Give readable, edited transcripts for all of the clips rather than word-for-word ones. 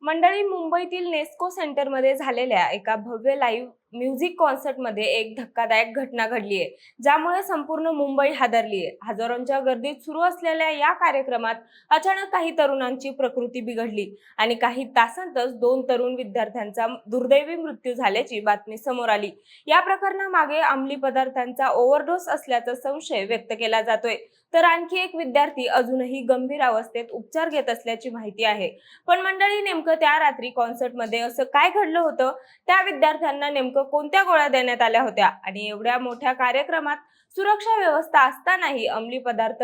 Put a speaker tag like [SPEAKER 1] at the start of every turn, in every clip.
[SPEAKER 1] मंडळी, मुंबईतील नेस्को सेंटरमध्ये झालेल्या एका भव्य लाईव्ह म्युझिक कॉन्सर्टमध्ये एक धक्कादायक घटना घडली आहे, ज्यामुळे संपूर्ण मुंबई हादरली आहे. हजारोंच्या गर्दीत सुरू असलेल्या या कार्यक्रमात अचानक काही तरुणांची प्रकृती बिघडली आणि काही तासांतच दोन तरुण विद्यार्थ्यांचा दुर्दैवी मृत्यू झाल्याची बातमी समोर आली. या प्रकरणामागे अंमली पदार्थांचा ओव्हरडोस असल्याचा संशय व्यक्त केला जातोय, तर आणखी एक विद्यार्थी अजूनही गंभीर अवस्थेत उपचार घेत असल्याची माहिती आहे. पण मंडळी, नेमकं त्या रात्री कॉन्सर्टमध्ये असं काय घडलं होतं? त्या विद्यार्थ्यांना नेमकं कोणत्या गोळ्या देण्यात आल्या होत्या? आणि एवढ्या मोठ्या कार्यक्रमात सुरक्षा व्यवस्था असतानाही अंमली पदार्थ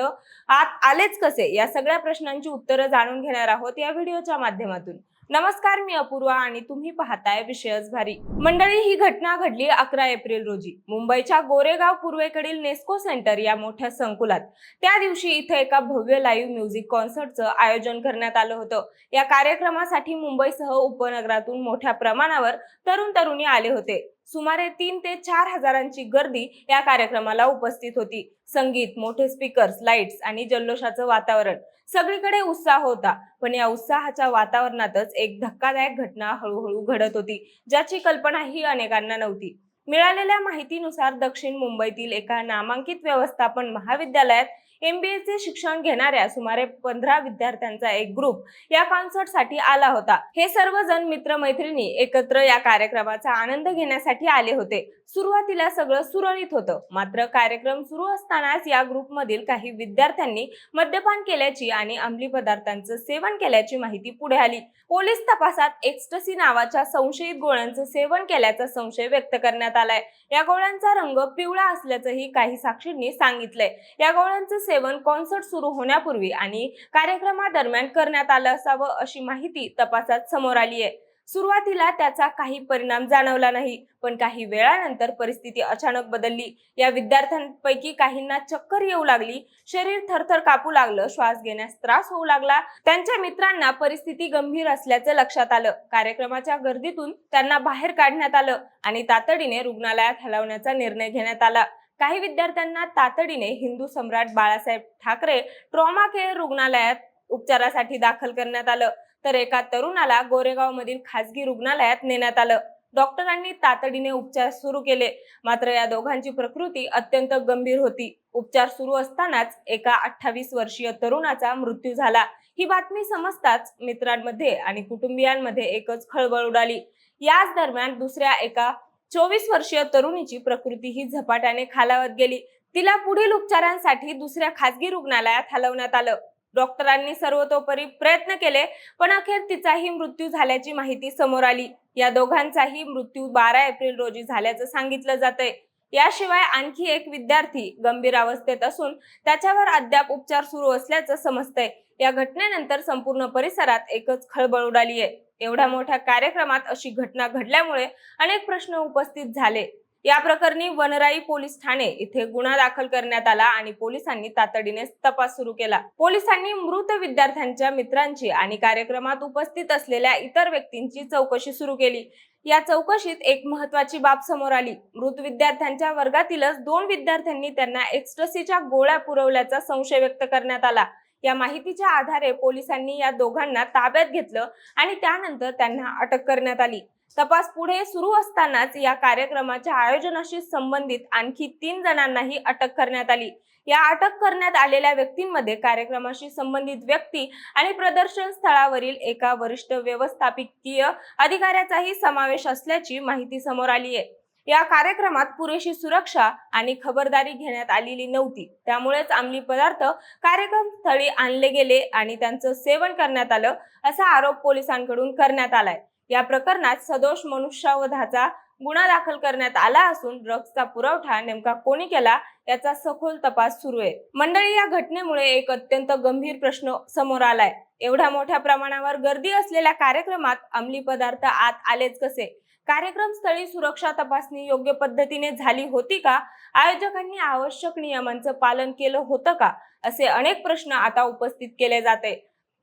[SPEAKER 1] आत आलेच कसे? या सगळ्या प्रश्नांची उत्तरं जाणून घेणार आहोत या व्हिडिओच्या माध्यमातून. नमस्कार, मी अपूर्वा आणि तुम्ही पाहताय विषयच भारी. मंडळी, ही घटना घडली 11 एप्रिल रोजी मुंबईच्या गोरेगाव पूर्वेकडील नेस्को सेंटर या मोठ्या संकुलात. त्या दिवशी इथे एका भव्य लाईव्ह म्युझिक कॉन्सर्टचं आयोजन करण्यात आलं होतं. या कार्यक्रमासाठी मुंबईसह उपनगरातून मोठ्या प्रमाणावर तरुण तरुणी आले होते. सुमारे 3 ते 4 हजारांची गर्दी या कार्यक्रमाला उपस्थित होती. संगीत, मोठे स्पीकर्स, लाईट्स आणि जल्लोषाचं वातावरण, सगळीकडे उत्साह होता. पण या उत्साहाच्या वातावरणातच एक धक्कादायक घटना हळूहळू घडत होती, ज्याची कल्पनाही अनेकांना नव्हती. मिळालेल्या माहितीनुसार दक्षिण मुंबईतील एका नामांकित व्यवस्थापन महाविद्यालयात MBA चे शिक्षण घेणाऱ्या सुमारे 15 विद्यार्थ्यांचा एक ग्रुप या कॉन्सर्टसाठी आला होता. हे सर्वजण मित्रमैत्रिणी एकत्र या कार्यक्रमाचा आनंद घेण्यासाठी आले होते. सुरुवातीला सगळं सुरळीत होतं, मात्र कार्यक्रम सुरू असतानाच या ग्रुपमधील काही विद्यार्थ्यांनी मद्यपान केल्याची आणि अंमली पदार्थांचं सेवन केल्याची माहिती पुढे आली. पोलीस तपासात एक्स्टसी नावाच्या संशयित गोळ्यांचं सेवन केल्याचा संशय व्यक्त करण्यात आलाय. या गोळ्यांचा रंग पिवळा असल्याचंही काही साक्षींनी सांगितलंय. या गोळ्यांचं सेवन कॉन्सर्ट सुरू होण्यापूर्वी आणि कार्यक्रमादरम्यान करण्यात आलं असावं, अशी माहिती तपासात समोर आली आहे. सुरुवातीला त्याचा काही परिणाम जाणवला नाही, पण काही वेळानंतर परिस्थिती अचानक बदलली. या विद्यार्थ्यांपैकी काहींना चक्कर येऊ लागली, शरीर थरथर कापू लागलं, श्वास घेण्यास त्रास होऊ लागला. त्यांच्या मित्रांना परिस्थिती गंभीर असल्याचं लक्षात आलं. कार्यक्रमाच्या गर्दीतून त्यांना बाहेर काढण्यात आलं आणि तातडीने रुग्णालयात हलवण्याचा निर्णय घेण्यात आला. काही विद्यार्थ्यांना तातडीने हिंदू सम्राट बाळासाहेब ठाकरे ट्रॉमा केअर रुग्णालयात उपचारासाठी दाखल करण्यात आलं, तर एका तरुणाला गोरेगाव मधील खासगी रुग्णालयात नेण्यात आलं. डॉक्टरांनी तातडीने उपचार सुरू केले, मात्र या दोघांची प्रकृती अत्यंत गंभीर होती. उपचार सुरू असतानाच एका 28 वर्षीय तरुणाचा मृत्यू झाला. ही बातमी समजताच मित्रांमध्ये आणि कुटुंबियांमध्ये एकच खळबळ उडाली. याच दरम्यान दुसऱ्या एका 24 वर्षीय तरुणीची प्रकृती ही झपाट्याने खालावत गेली. तिला पुढील उपचारांसाठी दुसऱ्या खासगी रुग्णालयात हलवण्यात आलं. डॉक्टरांनी सर्वतोपरी प्रयत्न केले, पण अखेर तिचाही मृत्यू झाल्याची माहिती समोर आली. या दोघांचाही मृत्यू 12 एप्रिल रोजी झाल्याचं सांगितलं जातंय. याशिवाय आणखी एक विद्यार्थी गंभीर अवस्थेत असून त्याच्यावर अद्याप उपचार सुरू असल्याचं समजतंय. या घटनेनंतर संपूर्ण परिसरात एकच खळबळ उडाली आहे. एवढ्या मोठ्या कार्यक्रमात अशी घटना घडल्यामुळे अनेक प्रश्न उपस्थित झाले. या प्रकरणी वनराई पोलीस ठाणे इथे गुन्हा दाखल करण्यात आला आणि पोलिसांनी तातडीने तपास सुरू केला. पोलिसांनी मृत विद्यार्थ्यांच्या मित्रांची आणि कार्यक्रमात उपस्थित असलेल्या इतर व्यक्तींची चौकशी सुरू केली. या चौकशीत एक महत्त्वाची बाब समोर आली. मृत विद्यार्थ्यांच्या वर्गातीलच 2 विद्यार्थ्यांनी त्यांना एक्स्टसीच्या गोळ्या पुरवल्याचा संशय व्यक्त करण्यात आला. या माहितीच्या आधारे पोलिसांनी या दोघांना ताब्यात घेतलं आणि त्यानंतर त्यांना अटक करण्यात आली. तपास पुढे सुरू असतानाच या कार्यक्रमाच्या आयोजनाशी संबंधित आणखी 3 जणांनाही अटक करण्यात आली. या अटक करण्यात आलेल्या व्यक्तींमध्ये कार्यक्रमाशी संबंधित व्यक्ती आणि प्रदर्शन स्थळावरील एका वरिष्ठ व्यवस्थापकीय अधिकाऱ्याचाही समावेश असल्याची माहिती समोर आली आहे. या कार्यक्रमात पुरेशी सुरक्षा आणि खबरदारी घेण्यात आलेली नव्हती, त्यामुळेच अंमली पदार्थ कार्यक्रमस्थळी आणले गेले आणि त्यांचं सेवन करण्यात आलं, असा आरोप पोलिसांकडून करण्यात आलाय. या प्रकरणात सदोष मनुष्यवधाचा गुन्हा दाखल करण्यात आला असून ड्रग्जचा पुरवठा नेमका कोणी केला याचा सखोल तपास सुरू आहे. मंडळी, या घटनेमुळे एक अत्यंत गंभीर प्रश्न समोर आलाय. एवढ्या मोठ्या प्रमाणावर गर्दी असलेल्या कार्यक्रमात अंमली पदार्थ आत आलेच कसे? कार्यक्रमस्थळी सुरक्षा तपासणी योग्य पद्धतीने झाली होती का? आयोजकांनी आवश्यक नियमांचं पालन केलं होतं का? असे अनेक प्रश्न आता उपस्थित केले जाते.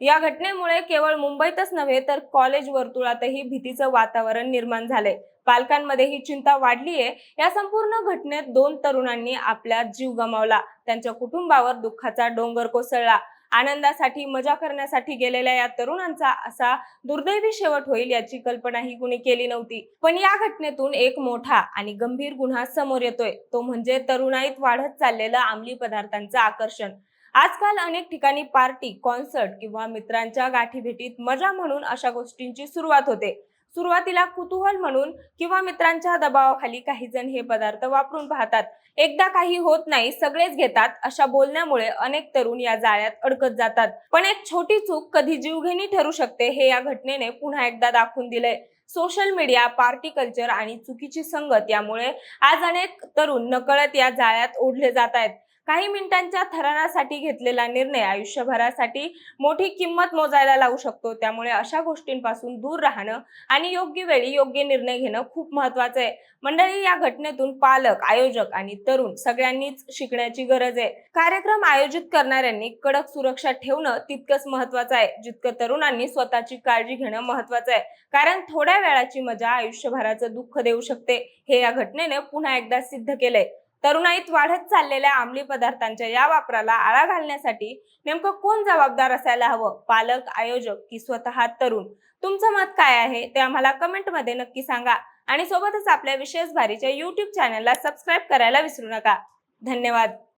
[SPEAKER 1] या घटनेमुळे केवळ मुंबईतच नव्हे तर कॉलेज वर्तुळातही भीतीचं वातावरण निर्माण झालंय. पालकांमध्ये ही चिंता वाढलीये. या संपूर्ण घटनेत 2 तरुणांनी आपला जीव गमावला. त्यांच्या कुटुंबावर दुःखाचा डोंगर कोसळला. आनंदासाठी मजा करण्यासाठी गेलेल्या या तरुणांचा असा दुर्दैवी शेवट होईल याची कल्पनाही कुणी केली नव्हती. पण या घटनेतून एक मोठा आणि गंभीर गुन्हा समोर येतोय, तो म्हणजे तरुणाईत वाढत चाललेलं अंमली पदार्थांचं आकर्षण. आजकाल अनेक ठिकाणी पार्टी, कॉन्सर्ट किंवा मित्रांच्या गाठीभेटीत मजा म्हणून अशा गोष्टींची सुरुवात होते. सुरुवातीला कुतूहल म्हणून किंवा मित्रांच्या दबावाखाली काही जण हे पदार्थ वापरून पाहतात. एकदा काही होत नाही, सगळेच घेतात, अशा बोलण्यामुळे अनेक तरुण या जाळ्यात अडकत जातात. पण एक छोटी चूक कधी जीवघेणी ठरू शकते हे या घटनेने पुन्हा एकदा दाखवून दिलंय. सोशल मीडिया, पार्टी कल्चर आणि चुकीची संगत यामुळे आज अनेक तरुण नकळत या जाळ्यात ओढले जात आहेत. काही मिनिटांच्या थरारासाठी घेतलेला निर्णय आयुष्यभरासाठी मोठी किंमत मोजायला लावू शकतो. त्यामुळे अशा गोष्टींपासून दूर राहणं आणि योग्य वेळी योग्य निर्णय घेणं खूप महत्वाचं आहे. मंडळी, या घटनेतून पालक, आयोजक आणि तरुण सगळ्यांनीच शिकण्याची गरज आहे. कार्यक्रम आयोजित करणाऱ्यांनी कडक सुरक्षा ठेवणं तितकंच महत्वाचं आहे, जितकं तरुणांनी स्वतःची काळजी घेणं महत्वाचं आहे. कारण थोड्या वेळाची मजा आयुष्यभराचं दुःख देऊ शकते, हे या घटनेने पुन्हा एकदा सिद्ध केलंय. तरुणाईत वाढत चाललेल्या अंमली पदार्थांच्या या वापराला आळा घालण्यासाठी नेमकं कोण जबाबदार असायला हवं? पालक, आयोजक की स्वतः तरुण? तुमचं मत काय आहे ते आम्हाला कमेंटमध्ये नक्की सांगा. आणि सोबतच आपल्या विशेष भारीच्या YouTube चॅनलला सबस्क्राईब करायला विसरू नका. धन्यवाद.